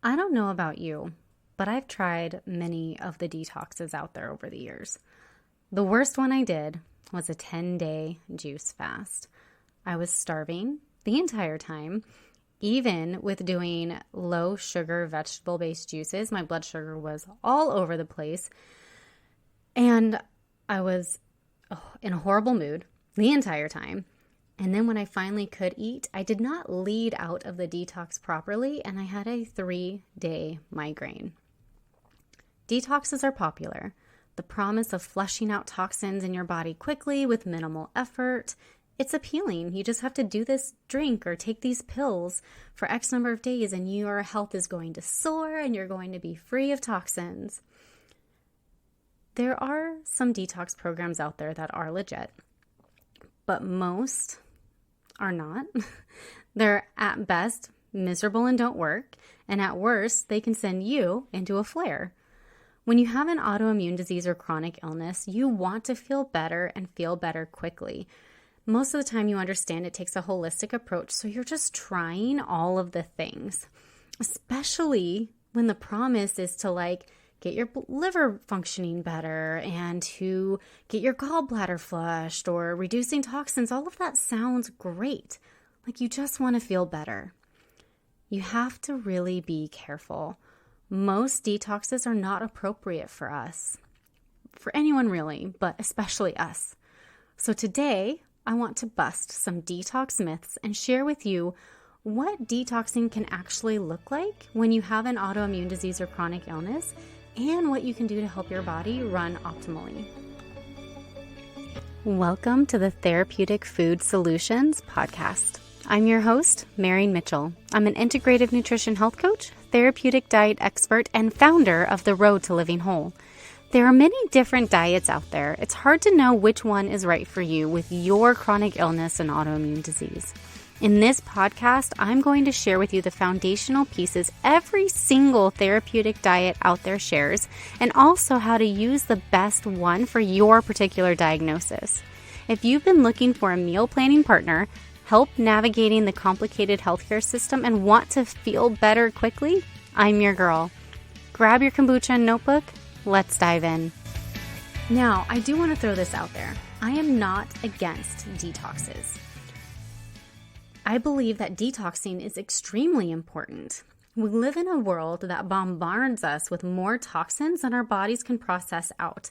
I don't know about you, but I've tried many of the detoxes out there over the years. The worst one I did was a 10-day juice fast. I was starving the entire time. Even with doing low sugar vegetable based juices, my blood sugar was all over the place. And I was in a horrible mood the entire time. And then when I finally could eat, I did not lead out of the detox properly, and I had a 3-day migraine. Detoxes are popular. The promise of flushing out toxins in your body quickly with minimal effort. It's appealing. You just have to do this drink or take these pills for X number of days, and your health is going to soar and you're going to be free of toxins. There are some detox programs out there that are legit, but most are not. They're at best miserable and don't work, and at worst, they can send you into a flare. When you have an autoimmune disease or chronic illness, you want to feel better and feel better quickly. Most of the time, you understand it takes a holistic approach, so you're just trying all of the things, especially when the promise is to get your liver functioning better and to get your gallbladder flushed or reducing toxins. All of that sounds great. Like you just want to feel better. You have to really be careful. Most detoxes are not appropriate for us, for anyone really, but especially us. So today, I want to bust some detox myths and share with you what detoxing can actually look like when you have an autoimmune disease or chronic illness, and what you can do to help your body run optimally. Welcome to the Therapeutic Food Solutions podcast. I'm your host, Marian Mitchell. I'm an integrative nutrition health coach, therapeutic diet expert, and founder of The Road to Living Whole. There are many different diets out there. It's hard to know which one is right for you with your chronic illness and autoimmune disease. In this podcast, I'm going to share with you the foundational pieces every single therapeutic diet out there shares, and also how to use the best one for your particular diagnosis. If you've been looking for a meal planning partner, help navigating the complicated healthcare system, and want to feel better quickly, I'm your girl. Grab your kombucha and notebook. Let's dive in. Now, I do want to throw this out there. I am not against detoxes. I believe that detoxing is extremely important. We live in a world that bombards us with more toxins than our bodies can process out.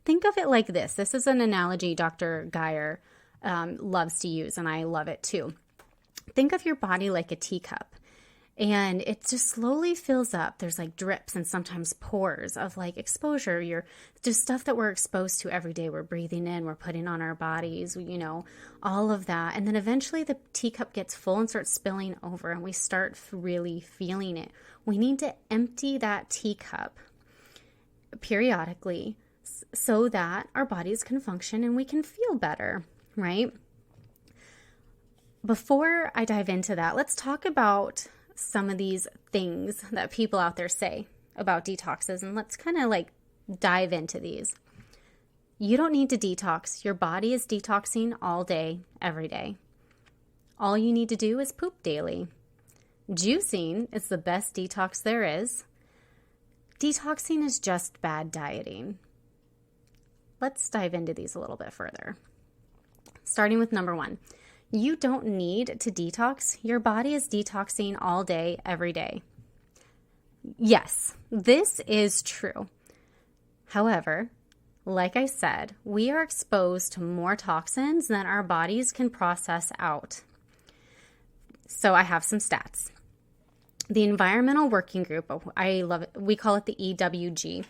Think of it like this. This is an analogy Dr. Geyer loves to use, and I love it too. Think of your body like a teacup, and it just slowly fills up. There's drips and sometimes pores of exposure. You're just stuff that we're exposed to every day. We're breathing in, we're putting on our bodies, all of that. And then eventually the teacup gets full and starts spilling over, and we start really feeling it. We need to empty that teacup periodically so that our bodies can function and we can feel better, right? Before I dive into that, let's talk about some of these things that people out there say about detoxes, and let's kind of dive into these. You don't need to detox. Your body is detoxing all day, every day. All you need to do is poop daily. Juicing is the best detox there is. Detoxing is just bad dieting. Let's dive into these a little bit further. Starting with number 1. You don't need to detox. Your body is detoxing all day, every day. Yes, this is true. However, like I said, we are exposed to more toxins than our bodies can process out. So I have some stats. The Environmental Working Group, I love it, we call it the EWG,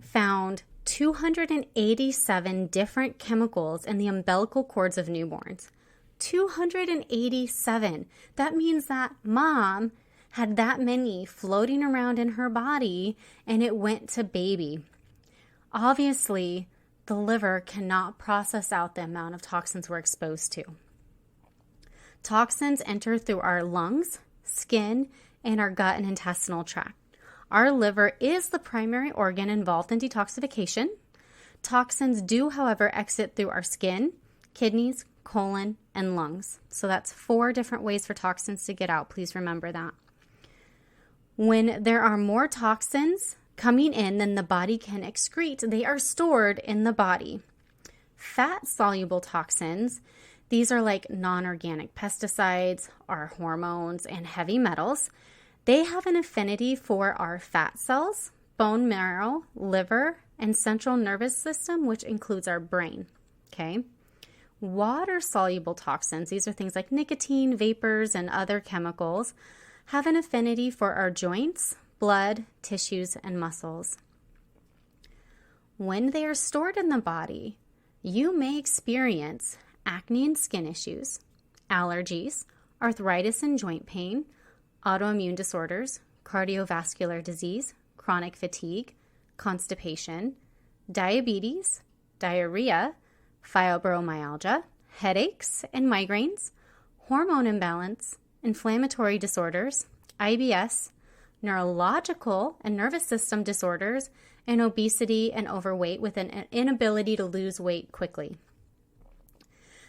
found 287 different chemicals in the umbilical cords of newborns. 287. That means that mom had that many floating around in her body and it went to baby. Obviously, the liver cannot process out the amount of toxins we're exposed to. Toxins enter through our lungs, skin, and our gut and intestinal tract. Our liver is the primary organ involved in detoxification. Toxins do, however, exit through our skin, kidneys, colon, and lungs. So that's 4 different ways for toxins to get out. Please remember that. When there are more toxins coming in than the body can excrete, they are stored in the body. Fat-soluble toxins, these are like non-organic pesticides, our hormones, and heavy metals. They have an affinity for our fat cells, bone marrow, liver, and central nervous system, which includes our brain. Okay? Water-soluble toxins, these are things like nicotine, vapors, and other chemicals, have an affinity for our joints, blood, tissues, and muscles. When they are stored in the body, you may experience acne and skin issues, allergies, arthritis and joint pain, autoimmune disorders, cardiovascular disease, chronic fatigue, constipation, diabetes, diarrhea, fibromyalgia, headaches and migraines, hormone imbalance, inflammatory disorders, IBS, neurological and nervous system disorders, and obesity and overweight with an inability to lose weight quickly.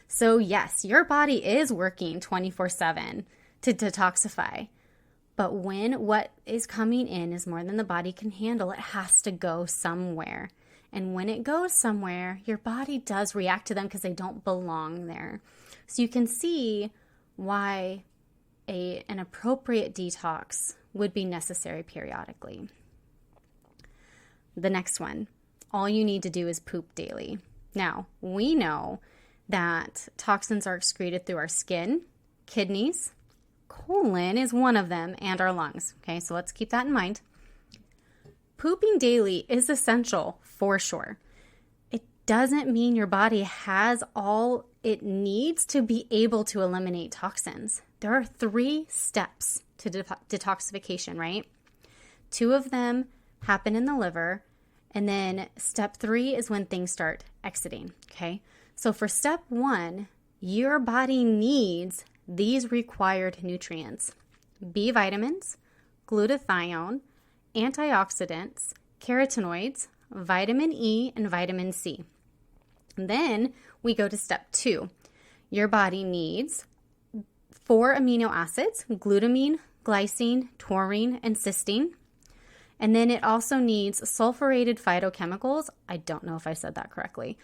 So yes, your body is working 24/7 to detoxify. But when what is coming in is more than the body can handle, it has to go somewhere. And when it goes somewhere, your body does react to them because they don't belong there. So you can see why an appropriate detox would be necessary periodically. The next one, all you need to do is poop daily. Now, we know that toxins are excreted through our skin, kidneys, colon is one of them, and our lungs. Okay, so let's keep that in mind. Pooping daily is essential for sure. It doesn't mean your body has all it needs to be able to eliminate toxins. There are 3 steps to detoxification, right? 2 of them happen in the liver, and then step 3 is when things start exiting, okay? So for step 1, your body needs these required nutrients: B vitamins, glutathione, antioxidants, carotenoids, vitamin E, and vitamin C. And then we go to step 2. Your body needs 4 amino acids: glutamine, glycine, taurine, and cysteine. And then it also needs sulfurated phytochemicals, I don't know if I said that correctly,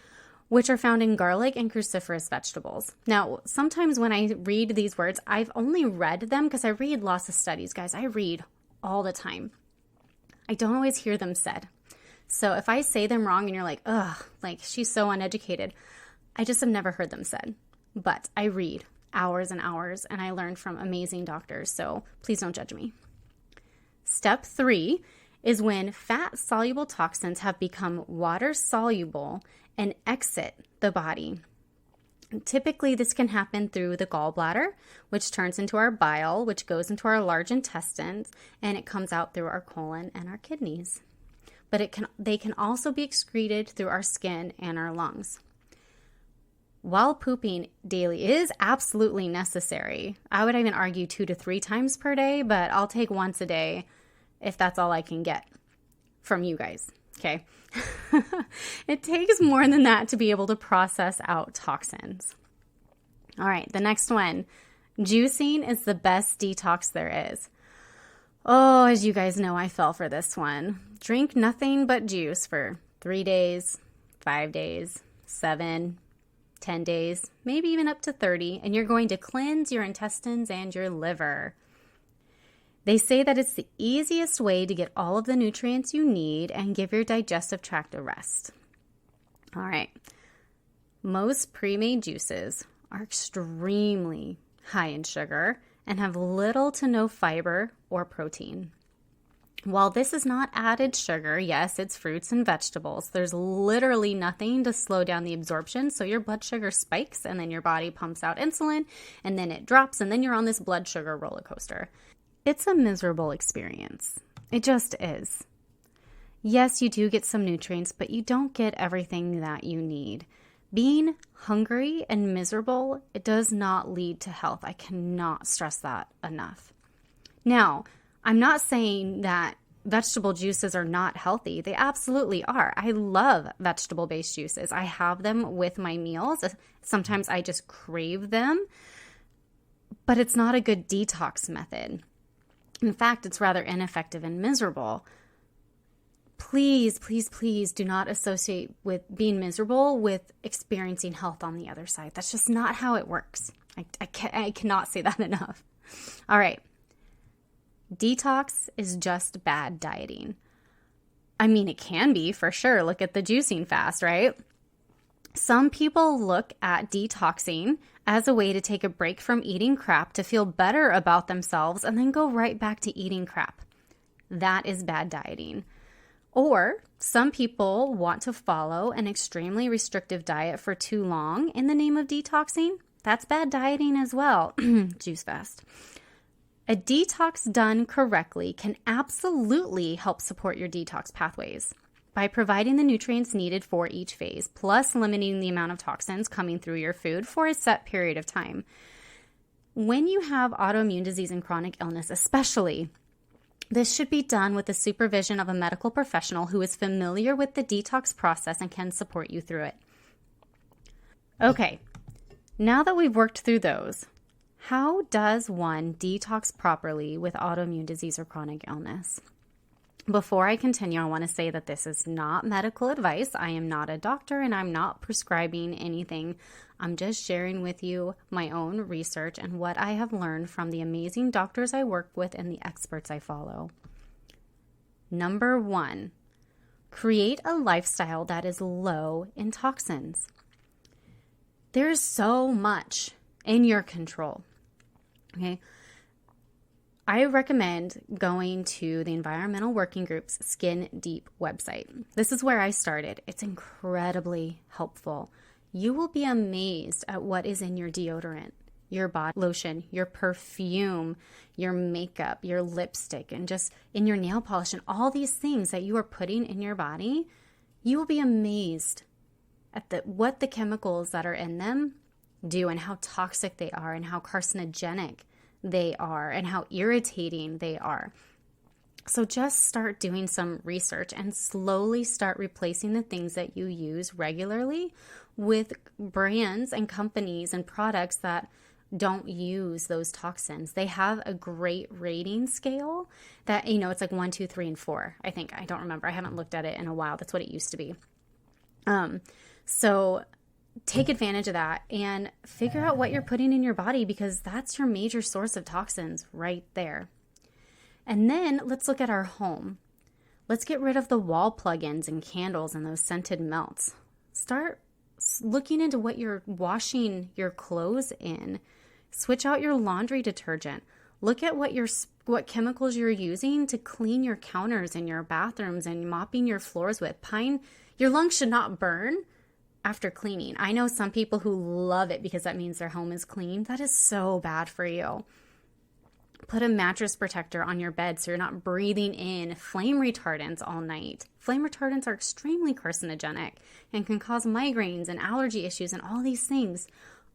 which are found in garlic and cruciferous vegetables. Now, sometimes when I read these words, I've only read them because I read lots of studies, guys. I read all the time. I don't always hear them said. So if I say them wrong and you're like, ugh, like she's so uneducated, I just have never heard them said. But I read hours and hours and I learn from amazing doctors, so please don't judge me. Step 3 is when fat-soluble toxins have become water-soluble and exit the body. Typically, this can happen through the gallbladder, which turns into our bile, which goes into our large intestines, and it comes out through our colon and our kidneys. But they can also be excreted through our skin and our lungs. While pooping daily is absolutely necessary, I would even argue 2 to 3 times per day, but I'll take once a day if that's all I can get from you guys, okay? It takes more than that to be able to process out toxins. All right, the next one. Juicing is the best detox there is. Oh, as you guys know, I fell for this one. Drink nothing but juice for 3 days, 5 days, 7, 10 days, maybe even up to 30, and you're going to cleanse your intestines and your liver. They say that it's the easiest way to get all of the nutrients you need and give your digestive tract a rest. All right. Most pre-made juices are extremely high in sugar and have little to no fiber or protein. While this is not added sugar, yes, it's fruits and vegetables, there's literally nothing to slow down the absorption, so your blood sugar spikes and then your body pumps out insulin and then it drops and then you're on this blood sugar roller coaster. It's a miserable experience. It just is. Yes, you do get some nutrients, but you don't get everything that you need. Being hungry and miserable, it does not lead to health. I cannot stress that enough. Now, I'm not saying that vegetable juices are not healthy. They absolutely are. I love vegetable-based juices. I have them with my meals. Sometimes I just crave them, but it's not a good detox method. In fact, it's rather ineffective and miserable. Please, please, please do not associate with being miserable with experiencing health on the other side. That's just not how it works. I cannot say that enough. All right. Detox is just bad dieting. I mean, it can be for sure. Look at the juicing fast, right? Some people look at detoxing as a way to take a break from eating crap to feel better about themselves and then go right back to eating crap. That is bad dieting. Or some people want to follow an extremely restrictive diet for too long in the name of detoxing. That's bad dieting as well. Juice fast. A detox done correctly can absolutely help support your detox pathways by providing the nutrients needed for each phase, plus limiting the amount of toxins coming through your food for a set period of time. When you have autoimmune disease and chronic illness, especially, this should be done with the supervision of a medical professional who is familiar with the detox process and can support you through it. Okay, now that we've worked through those, how does one detox properly with autoimmune disease or chronic illness? Before I continue, I want to say that this is not medical advice. I am not a doctor and I'm not prescribing anything. I'm just sharing with you my own research and what I have learned from the amazing doctors I work with and the experts I follow. Number 1, create a lifestyle that is low in toxins. There's so much in your control. Okay. I recommend going to the Environmental Working Group's Skin Deep website. This is where I started. It's incredibly helpful. You will be amazed at what is in your deodorant, your body lotion, your perfume, your makeup, your lipstick, and just in your nail polish and all these things that you are putting in your body. You will be amazed at what the chemicals that are in them do and how toxic they are and how carcinogenic they are and how irritating they are. So just start doing some research and slowly start replacing the things that you use regularly with brands and companies and products that don't use those toxins. They have a great rating scale that, it's like 1, 2, 3, and 4. I think. I don't remember. I haven't looked at it in a while. That's what it used to be. So take advantage of that and figure out what you're putting in your body because that's your major source of toxins right there. And then let's look at our home. Let's get rid of the wall plugins and candles and those scented melts. Start looking into what you're washing your clothes in. Switch out your laundry detergent. Look at what chemicals you're using to clean your counters in your bathrooms and mopping your floors with. Your lungs should not burn after cleaning. I know some people who love it because that means their home is clean. That is so bad for you. Put a mattress protector on your bed so you're not breathing in flame retardants all night. Flame retardants are extremely carcinogenic and can cause migraines and allergy issues and all these things.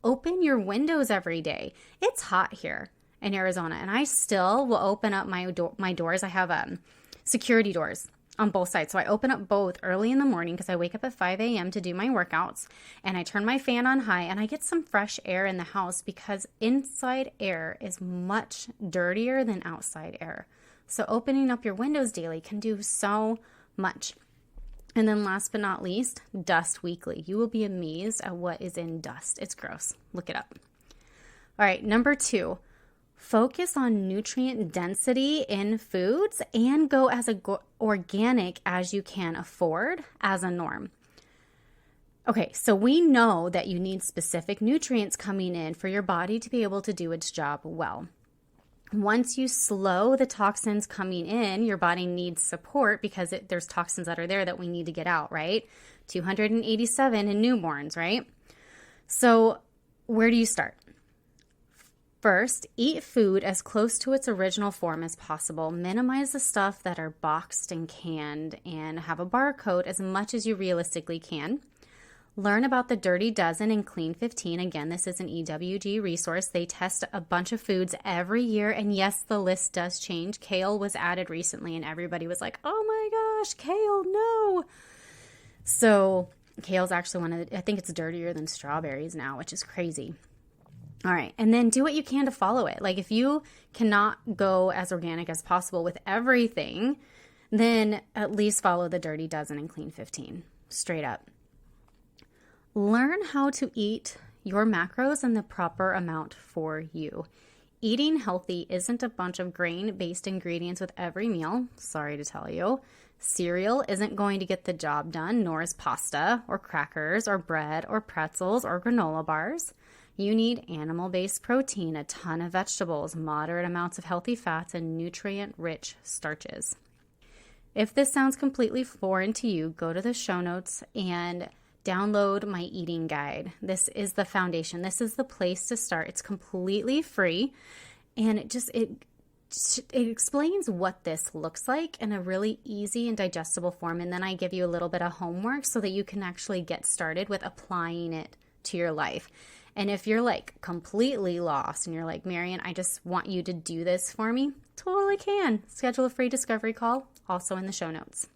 Open your windows every day. It's hot here in Arizona and I still will open up my doors. I have security doors on both sides. So I open up both early in the morning because I wake up at 5 a.m. to do my workouts and I turn my fan on high and I get some fresh air in the house because inside air is much dirtier than outside air. So opening up your windows daily can do so much. And then last but not least, dust weekly. You will be amazed at what is in dust. It's gross. Look it up. All right, number 2. Focus on nutrient density in foods and go as organic as you can afford as a norm. Okay, so we know that you need specific nutrients coming in for your body to be able to do its job well. Once you slow the toxins coming in, your body needs support because there's toxins that are there that we need to get out, right? 287 in newborns, right? So where do you start? First, eat food as close to its original form as possible. Minimize the stuff that are boxed and canned and have a barcode as much as you realistically can. Learn about the Dirty Dozen and Clean 15. Again, this is an EWG resource. They test a bunch of foods every year. And yes, the list does change. Kale was added recently and everybody was like, oh my gosh, kale, no. So kale's actually I think it's dirtier than strawberries now, which is crazy. All right. And then do what you can to follow it. Like if you cannot go as organic as possible with everything, then at least follow the Dirty Dozen and Clean 15. Straight up. Learn how to eat your macros in the proper amount for you. Eating healthy isn't a bunch of grain-based ingredients with every meal. Sorry to tell you. Cereal isn't going to get the job done, nor is pasta or crackers or bread or pretzels or granola bars. You need animal-based protein, a ton of vegetables, moderate amounts of healthy fats, and nutrient-rich starches. If this sounds completely foreign to you, go to the show notes and download my eating guide. This is the foundation. This is the place to start. It's completely free, and it explains what this looks like in a really easy and digestible form. And then I give you a little bit of homework so that you can actually get started with applying it to your life. And if you're like completely lost and you're like, Marian, I just want you to do this for me, totally can. Schedule a free discovery call, also in the show notes.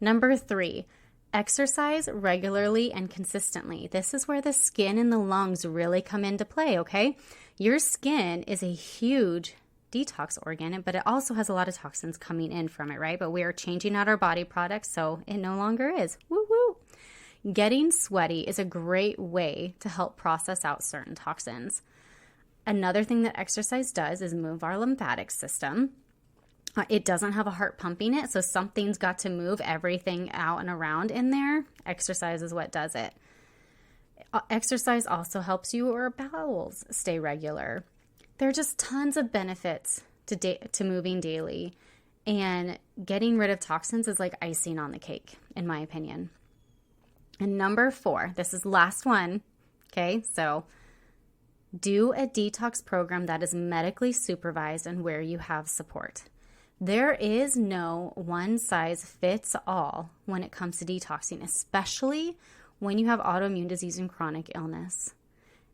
Number 3, exercise regularly and consistently. This is where the skin and the lungs really come into play, okay? Your skin is a huge detox organ, but it also has a lot of toxins coming in from it, right? But we are changing out our body products, so it no longer is. Woo woo! Getting sweaty is a great way to help process out certain toxins. Another thing that exercise does is move our lymphatic system. It doesn't have a heart pumping it, so something's got to move everything out and around in there. Exercise is what does it. Exercise also helps your bowels stay regular. There are just tons of benefits to moving daily, and getting rid of toxins is like icing on the cake, in my opinion. And number 4, this is the last one, okay? So do a detox program that is medically supervised and where you have support. There is no one size fits all when it comes to detoxing, especially when you have autoimmune disease and chronic illness.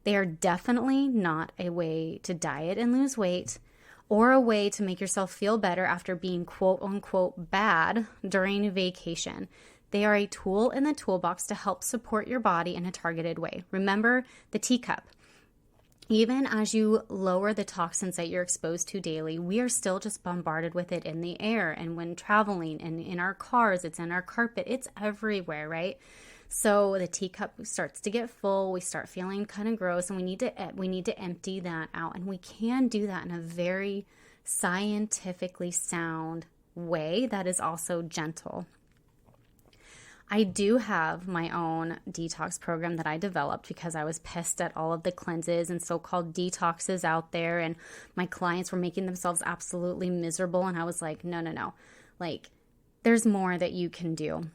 They are definitely not a way to diet and lose weight or a way to make yourself feel better after being quote unquote bad during a vacation. They are a tool in the toolbox to help support your body in a targeted way. Remember the teacup. Even as you lower the toxins that you're exposed to daily, we are still just bombarded with it in the air and when traveling and in our cars, it's in our carpet, it's everywhere, right? So the teacup starts to get full, we start feeling kind of gross, and we need to empty that out. And we can do that in a very scientifically sound way that is also gentle. I do have my own detox program that I developed because I was pissed at all of the cleanses and so-called detoxes out there, and my clients were making themselves absolutely miserable, and I was like, no. Like, there's more that you can do.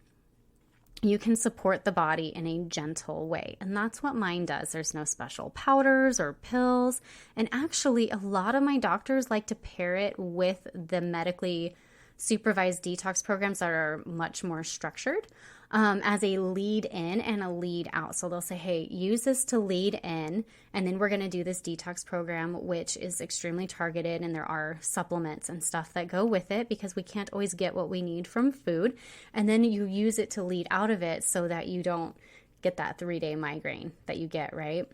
You can support the body in a gentle way, and that's what mine does. There's no special powders or pills, and actually a lot of my doctors like to pair it with the medically supervised detox programs that are much more structured as a lead in and a lead out. So they'll say, hey, use this to lead in, and then we're going to do this detox program, which is extremely targeted, and there are supplements and stuff that go with it because we can't always get what we need from food. And then you use it to lead out of it so that you don't get that 3-day migraine that you get, right?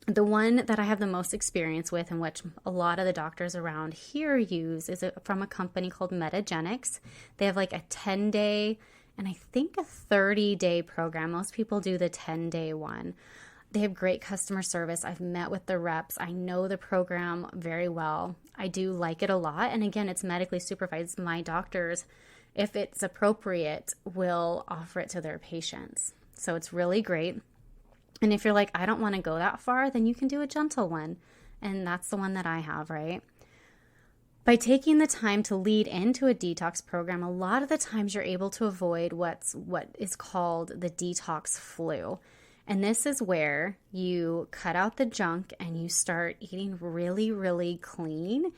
The one that I have the most experience with, and which a lot of the doctors around here use, is from a company called Metagenics. They have like a 10-day and I think a 30-day program. Most people do the 10-day one. They have great customer service. I've met with the reps. I know the program very well. I do like it a lot. And again, it's medically supervised. My doctors, if it's appropriate, will offer it to their patients. So it's really great. And if you're like, I don't want to go that far, then you can do a gentle one. And that's the one that I have, right? By taking the time to lead into a detox program, a lot of the times you're able to avoid what is called the detox flu. And this is where you cut out the junk and you start eating really, really clean.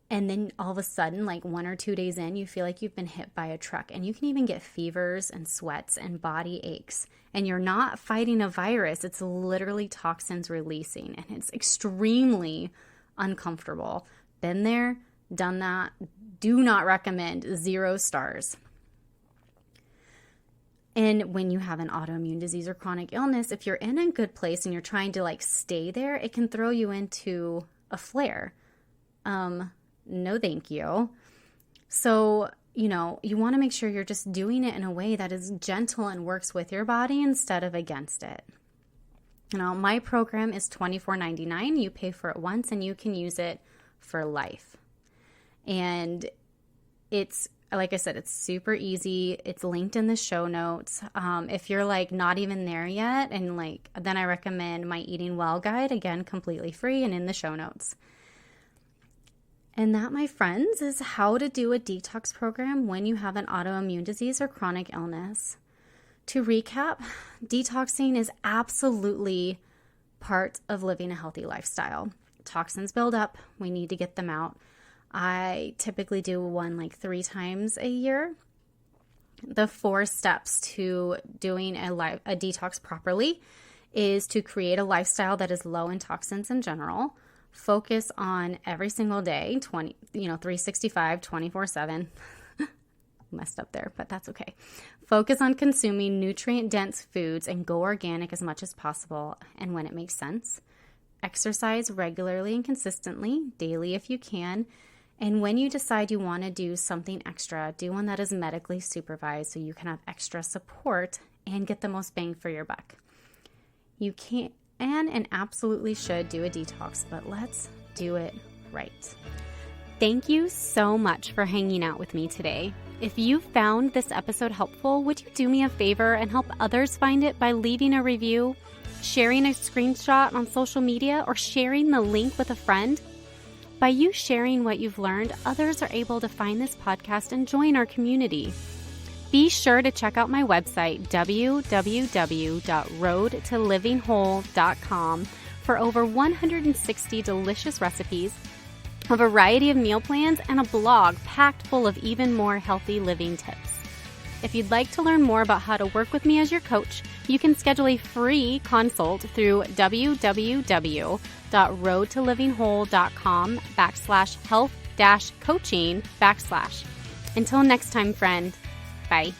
And then all of a sudden, like 1 or 2 days in, you feel like you've been hit by a truck. And you can even get fevers and sweats and body aches. And you're not fighting a virus. It's literally toxins releasing. And it's extremely uncomfortable. Been there, done that. Do not recommend. 0 stars. And when you have an autoimmune disease or chronic illness, if you're in a good place and you're trying to stay there, it can throw you into a flare. No, thank you. So, you want to make sure you're just doing it in a way that is gentle and works with your body instead of against it. My program is $24.99. You pay for it once and you can use it for life. And it's, like I said, it's super easy. It's linked in the show notes. If you're not even there yet, and then I recommend my Eating Well guide, again, completely free and in the show notes. And that, my friends, is how to do a detox program when you have an autoimmune disease or chronic illness. To recap, detoxing is absolutely part of living a healthy lifestyle. Toxins build up. We need to get them out. I typically do one 3 times a year. The 4 steps to doing a detox properly is to create a lifestyle that is low in toxins in general. Focus on every single day, 365, 24/7. Messed up there, but that's okay. Focus on consuming nutrient-dense foods and go organic as much as possible and when it makes sense. Exercise regularly and consistently, daily if you can. And when you decide you want to do something extra, do one that is medically supervised so you can have extra support and get the most bang for your buck. You can and absolutely should do a detox, but let's do it right. Thank you so much for hanging out with me today. If you found this episode helpful, would you do me a favor and help others find it by leaving a review, sharing a screenshot on social media, or sharing the link with a friend? By you sharing what you've learned, others are able to find this podcast and join our community. Be sure to check out my website, www.roadtolivingwhole.com, for over 160 delicious recipes, a variety of meal plans, and a blog packed full of even more healthy living tips. If you'd like to learn more about how to work with me as your coach, you can schedule a free consult through www.roadtolivingwhole.com/health-coaching/. Until next time, friend. Bye.